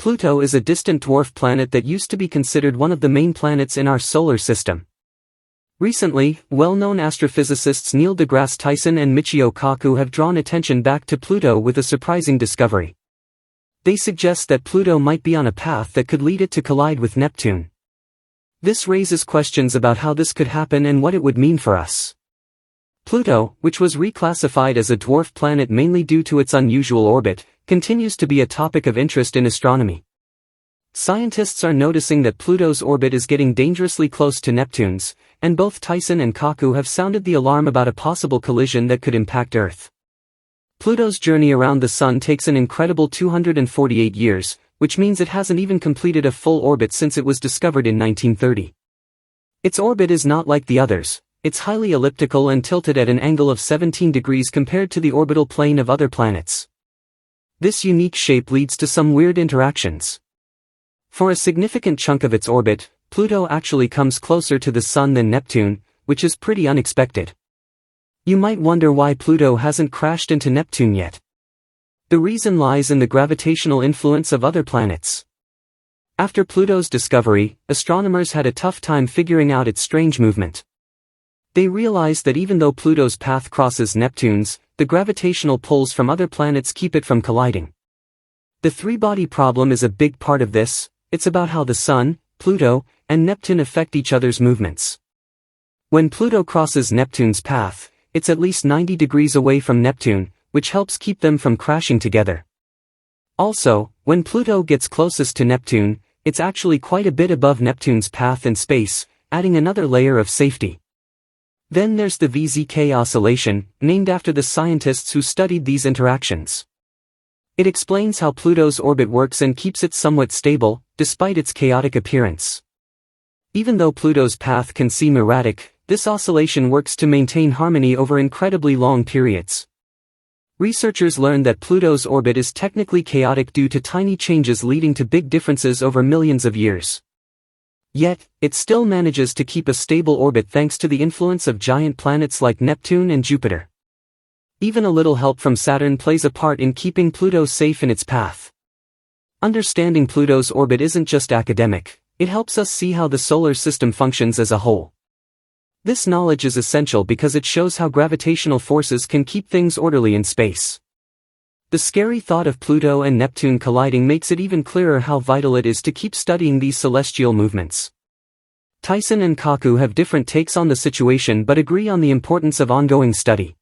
Pluto is a distant dwarf planet that used to be considered one of the main planets in our solar system. Recently, well-known astrophysicists Neil deGrasse Tyson and Michio Kaku have drawn attention back to Pluto with a surprising discovery. They suggest that Pluto might be on a path that could lead it to collide with Neptune. This raises questions about how this could happen and what it would mean for us. Pluto, which was reclassified as a dwarf planet mainly due to its unusual orbit, continues to be a topic of interest in astronomy. Scientists are noticing that Pluto's orbit is getting dangerously close to Neptune's, and both Tyson and Kaku have sounded the alarm about a possible collision that could impact Earth. Pluto's journey around the Sun takes an incredible 248 years, which means it hasn't even completed a full orbit since it was discovered in 1930. Its orbit is not like the others. It's highly elliptical and tilted at an angle of 17 degrees compared to the orbital plane of other planets. This unique shape leads to some weird interactions. For a significant chunk of its orbit, Pluto actually comes closer to the Sun than Neptune, which is pretty unexpected. You might wonder why Pluto hasn't crashed into Neptune yet. The reason lies in the gravitational influence of other planets. After Pluto's discovery, astronomers had a tough time figuring out its strange movement. They realized that even though Pluto's path crosses Neptune's, the gravitational pulls from other planets keep it from colliding. The three-body problem is a big part of this. It's about how the Sun, Pluto, and Neptune affect each other's movements. When Pluto crosses Neptune's path, it's at least 90 degrees away from Neptune, which helps keep them from crashing together. Also, when Pluto gets closest to Neptune, it's actually quite a bit above Neptune's path in space, adding another layer of safety. Then there's the VZK oscillation, named after the scientists who studied these interactions. It explains how Pluto's orbit works and keeps it somewhat stable, despite its chaotic appearance. Even though Pluto's path can seem erratic, this oscillation works to maintain harmony over incredibly long periods. Researchers learned that Pluto's orbit is technically chaotic due to tiny changes leading to big differences over millions of years. Yet, it still manages to keep a stable orbit thanks to the influence of giant planets like Neptune and Jupiter. Even a little help from Saturn plays a part in keeping Pluto safe in its path. Understanding Pluto's orbit isn't just academic, it helps us see how the solar system functions as a whole. This knowledge is essential because it shows how gravitational forces can keep things orderly in space. The scary thought of Pluto and Neptune colliding makes it even clearer how vital it is to keep studying these celestial movements. Tyson and Kaku have different takes on the situation but agree on the importance of ongoing study.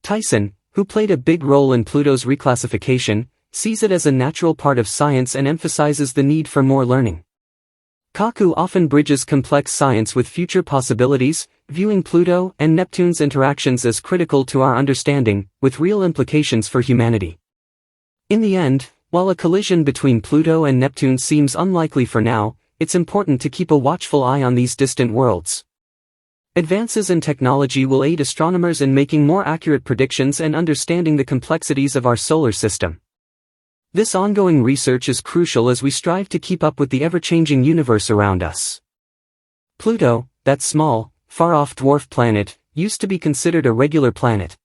Tyson, who played a big role in Pluto's reclassification, sees it as a natural part of science and emphasizes the need for more learning. Kaku often bridges complex science with future possibilities, viewing Pluto and Neptune's interactions as critical to our understanding, with real implications for humanity. In the end, while a collision between Pluto and Neptune seems unlikely for now, it's important to keep a watchful eye on these distant worlds. Advances in technology will aid astronomers in making more accurate predictions and understanding the complexities of our solar system. This ongoing research is crucial as we strive to keep up with the ever-changing universe around us. Pluto, that small, far-off dwarf planet, used to be considered a regular planet.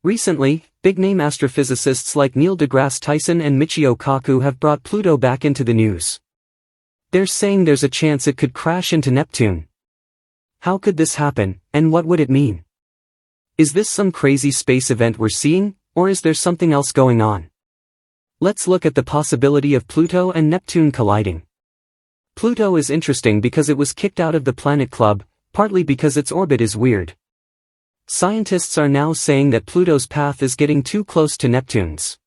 Recently, big-name astrophysicists like Neil deGrasse Tyson and Michio Kaku have brought Pluto back into the news. They're saying there's a chance it could crash into Neptune. How could this happen, and what would it mean? Is this some crazy space event we're seeing, or is there something else going on? Let's look at the possibility of Pluto and Neptune colliding. Pluto is interesting because it was kicked out of the Planet Club, partly because its orbit is weird. Scientists are now saying that Pluto's path is getting too close to Neptune's.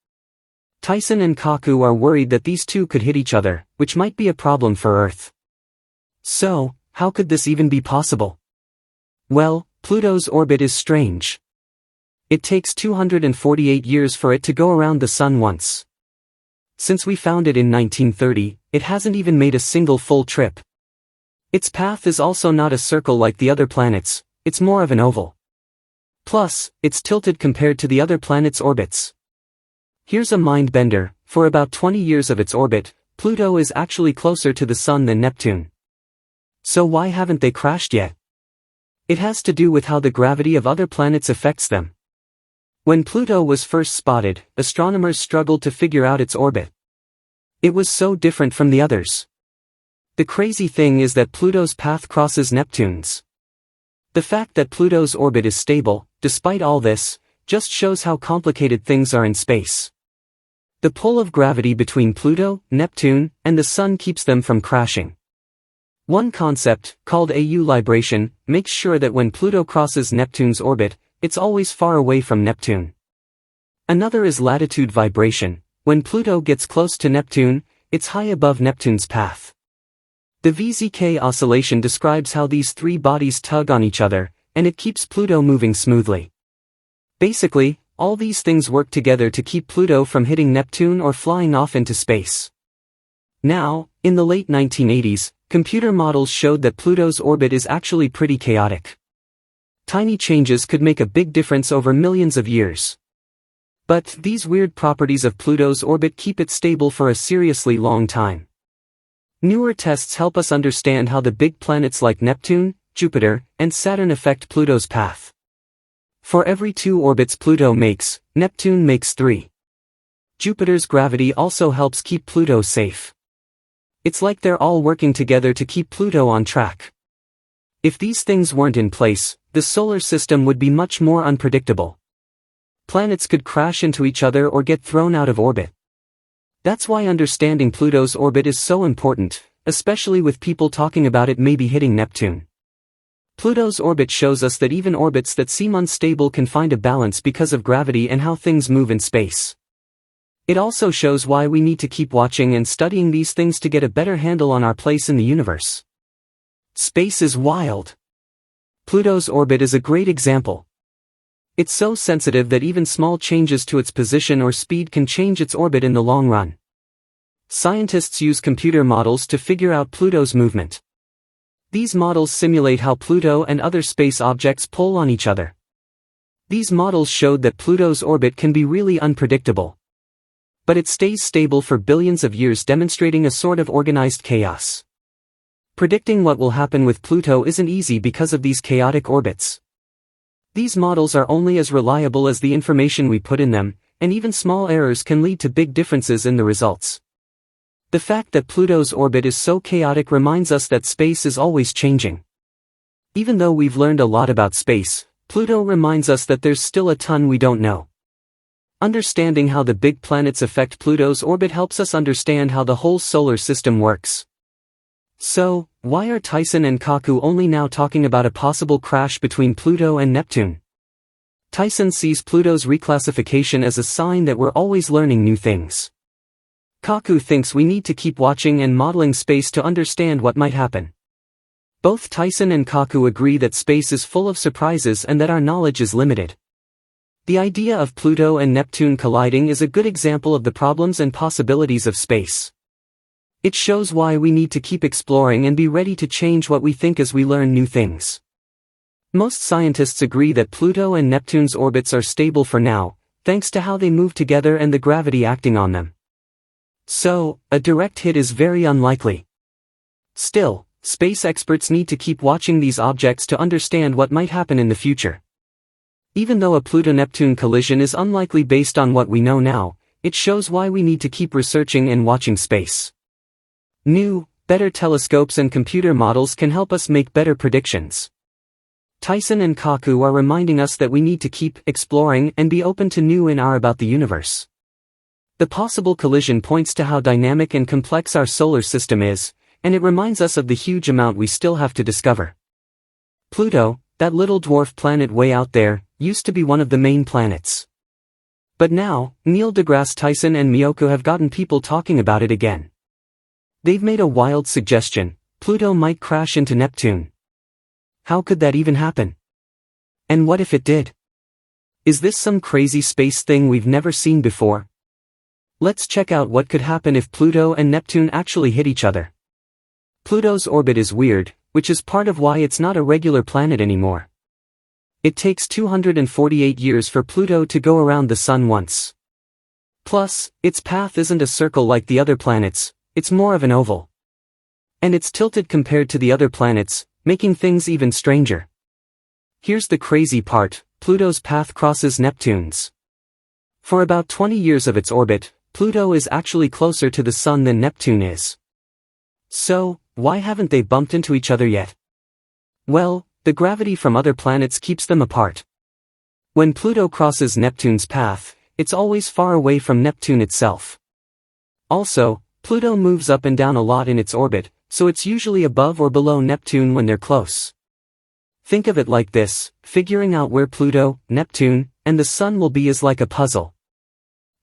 Tyson and Kaku are worried that these two could hit each other, which might be a problem for Earth. So, how could this even be possible? Well, Pluto's orbit is strange. It takes 248 years for it to go around the Sun once. Since we found it in 1930, it hasn't even made a single full trip. Its path is also not a circle like the other planets, it's more of an oval. Plus, it's tilted compared to the other planets' orbits. Here's a mind-bender: for about 20 years of its orbit, Pluto is actually closer to the Sun than Neptune. So why haven't they crashed yet? It has to do with how the gravity of other planets affects them. When Pluto was first spotted, astronomers struggled to figure out its orbit. It was so different from the others. The crazy thing is that Pluto's path crosses Neptune's. The fact that Pluto's orbit is stable, despite all this, just shows how complicated things are in space. The pull of gravity between Pluto, Neptune, and the Sun keeps them from crashing. One concept, called AU libration, makes sure that when Pluto crosses Neptune's orbit, it's always far away from Neptune. Another is latitude vibration. When Pluto gets close to Neptune, it's high above Neptune's path. The VZK oscillation describes how these three bodies tug on each other, and it keeps Pluto moving smoothly. Basically, all these things work together to keep Pluto from hitting Neptune or flying off into space. Now, in the late 1980s, computer models showed that Pluto's orbit is actually pretty chaotic. Tiny changes could make a big difference over millions of years. But these weird properties of Pluto's orbit keep it stable for a seriously long time. Newer tests help us understand how the big planets like Neptune, Jupiter, and Saturn affect Pluto's path. For every 2 orbits Pluto makes, Neptune makes 3. Jupiter's gravity also helps keep Pluto safe. It's like they're all working together to keep Pluto on track. If these things weren't in place, the solar system would be much more unpredictable. Planets could crash into each other or get thrown out of orbit. That's why understanding Pluto's orbit is so important, especially with people talking about it maybe hitting Neptune. Pluto's orbit shows us that even orbits that seem unstable can find a balance because of gravity and how things move in space. It also shows why we need to keep watching and studying these things to get a better handle on our place in the universe. Space is wild. Pluto's orbit is a great example. It's so sensitive that even small changes to its position or speed can change its orbit in the long run. Scientists use computer models to figure out Pluto's movement. These models simulate how Pluto and other space objects pull on each other. These models showed that Pluto's orbit can be really unpredictable. But it stays stable for billions of years, demonstrating a sort of organized chaos. Predicting what will happen with Pluto isn't easy because of these chaotic orbits. These models are only as reliable as the information we put in them, and even small errors can lead to big differences in the results. The fact that Pluto's orbit is so chaotic reminds us that space is always changing. Even though we've learned a lot about space, Pluto reminds us that there's still a ton we don't know. Understanding how the big planets affect Pluto's orbit helps us understand how the whole solar system works. So, why are Tyson and Kaku only now talking about a possible crash between Pluto and Neptune? Tyson sees Pluto's reclassification as a sign that we're always learning new things. Kaku thinks we need to keep watching and modeling space to understand what might happen. Both Tyson and Kaku agree that space is full of surprises and that our knowledge is limited. The idea of Pluto and Neptune colliding is a good example of the problems and possibilities of space. It shows why we need to keep exploring and be ready to change what we think as we learn new things. Most scientists agree that Pluto and Neptune's orbits are stable for now, thanks to how they move together and the gravity acting on them. So, a direct hit is very unlikely. Still, space experts need to keep watching these objects to understand what might happen in the future. Even though a Pluto-Neptune collision is unlikely based on what we know now, it shows why we need to keep researching and watching space. New, better telescopes and computer models can help us make better predictions. Tyson and Kaku are reminding us that we need to keep exploring and be open to new and about the universe. The possible collision points to how dynamic and complex our solar system is, and it reminds us of the huge amount we still have to discover. Pluto, that little dwarf planet way out there, used to be one of the main planets. But now, Neil deGrasse Tyson and Miyoko have gotten people talking about it again. They've made a wild suggestion: Pluto might crash into Neptune. How could that even happen? And what if it did? Is this some crazy space thing we've never seen before? Let's check out what could happen if Pluto and Neptune actually hit each other. Pluto's orbit is weird, which is part of why it's not a regular planet anymore. It takes 248 years for Pluto to go around the Sun once. Plus, its path isn't a circle like the other planets, it's more of an oval. And it's tilted compared to the other planets, making things even stranger. Here's the crazy part: Pluto's path crosses Neptune's. For about 20 years of its orbit, Pluto is actually closer to the Sun than Neptune is. So, why haven't they bumped into each other yet? Well, the gravity from other planets keeps them apart. When Pluto crosses Neptune's path, it's always far away from Neptune itself. Also, Pluto moves up and down a lot in its orbit, so it's usually above or below Neptune when they're close. Think of it like this: figuring out where Pluto, Neptune, and the Sun will be is like a puzzle.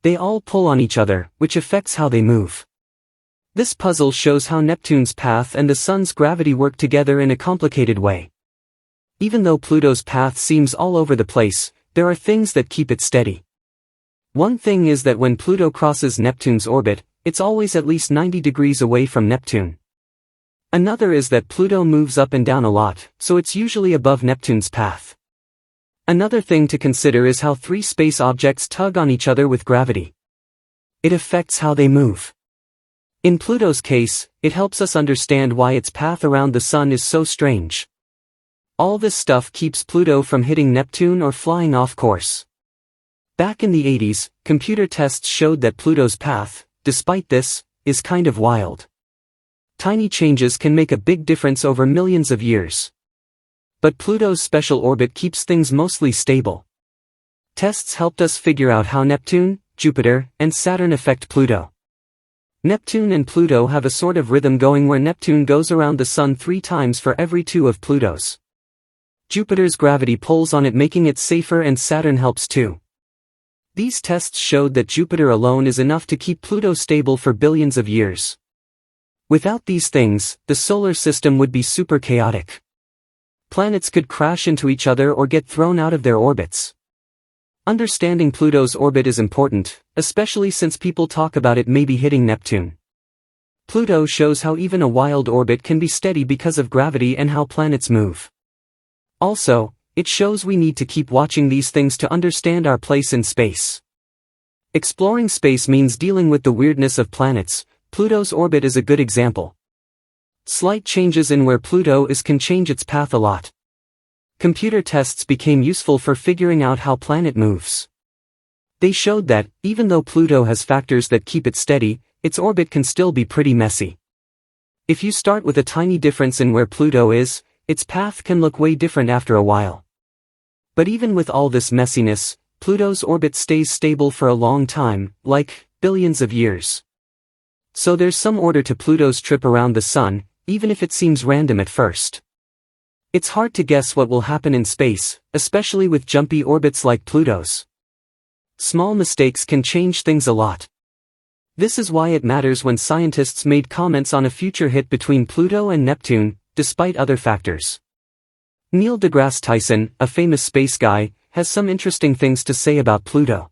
They all pull on each other, which affects how they move. This puzzle shows how Neptune's path and the Sun's gravity work together in a complicated way. Even though Pluto's path seems all over the place, there are things that keep it steady. One thing is that when Pluto crosses Neptune's orbit, it's always at least 90 degrees away from Neptune. Another is that Pluto moves up and down a lot, so it's usually above Neptune's path. Another thing to consider is how three space objects tug on each other with gravity. It affects how they move. In Pluto's case, it helps us understand why its path around the Sun is so strange. All this stuff keeps Pluto from hitting Neptune or flying off course. Back in the 80s, computer tests showed that Pluto's path, despite this, is kind of wild. Tiny changes can make a big difference over millions of years. But Pluto's special orbit keeps things mostly stable. Tests helped us figure out how Neptune, Jupiter, and Saturn affect Pluto. Neptune and Pluto have a sort of rhythm going where Neptune goes around the Sun 3 times for every 2 of Pluto's. Jupiter's gravity pulls on it, making it safer, and Saturn helps too. These tests showed that Jupiter alone is enough to keep Pluto stable for billions of years. Without these things, the solar system would be super chaotic. Planets could crash into each other or get thrown out of their orbits. Understanding Pluto's orbit is important, especially since people talk about it maybe hitting Neptune. Pluto shows how even a wild orbit can be steady because of gravity and how planets move. Also, it shows we need to keep watching these things to understand our place in space. Exploring space means dealing with the weirdness of planets. Pluto's orbit is a good example. Slight changes in where Pluto is can change its path a lot. Computer tests became useful for figuring out how planet moves. They showed that, even though Pluto has factors that keep it steady, its orbit can still be pretty messy. If you start with a tiny difference in where Pluto is, its path can look way different after a while. But even with all this messiness, Pluto's orbit stays stable for a long time, like billions of years. So there's some order to Pluto's trip around the Sun, even if it seems random at first. It's hard to guess what will happen in space, especially with jumpy orbits like Pluto's. Small mistakes can change things a lot. This is why it matters when scientists made comments on a future hit between Pluto and Neptune, despite other factors. Neil deGrasse Tyson, a famous space guy, has some interesting things to say about Pluto.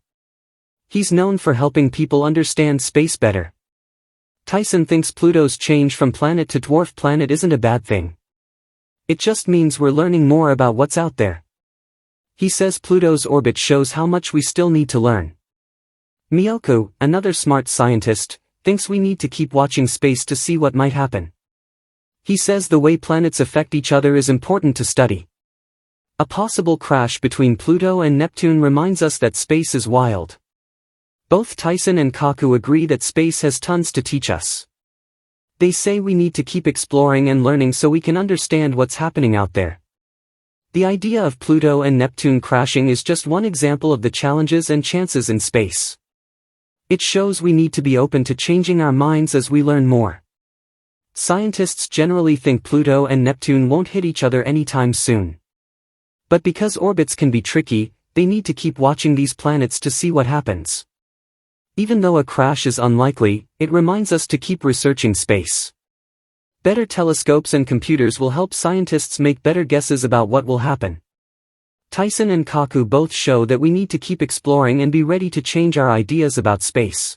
He's known for helping people understand space better. Tyson thinks Pluto's change from planet to dwarf planet isn't a bad thing. It just means we're learning more about what's out there. He says Pluto's orbit shows how much we still need to learn. Miyoku, another smart scientist, thinks we need to keep watching space to see what might happen. He says the way planets affect each other is important to study. A possible crash between Pluto and Neptune reminds us that space is wild. Both Tyson and Kaku agree that space has tons to teach us. They say we need to keep exploring and learning so we can understand what's happening out there. The idea of Pluto and Neptune crashing is just one example of the challenges and chances in space. It shows we need to be open to changing our minds as we learn more. Scientists generally think Pluto and Neptune won't hit each other anytime soon. But because orbits can be tricky, they need to keep watching these planets to see what happens. Even though a crash is unlikely, it reminds us to keep researching space. Better telescopes and computers will help scientists make better guesses about what will happen. Tyson and Kaku both show that we need to keep exploring and be ready to change our ideas about space.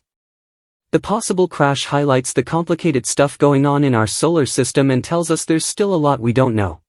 The possible crash highlights the complicated stuff going on in our solar system and tells us there's still a lot we don't know.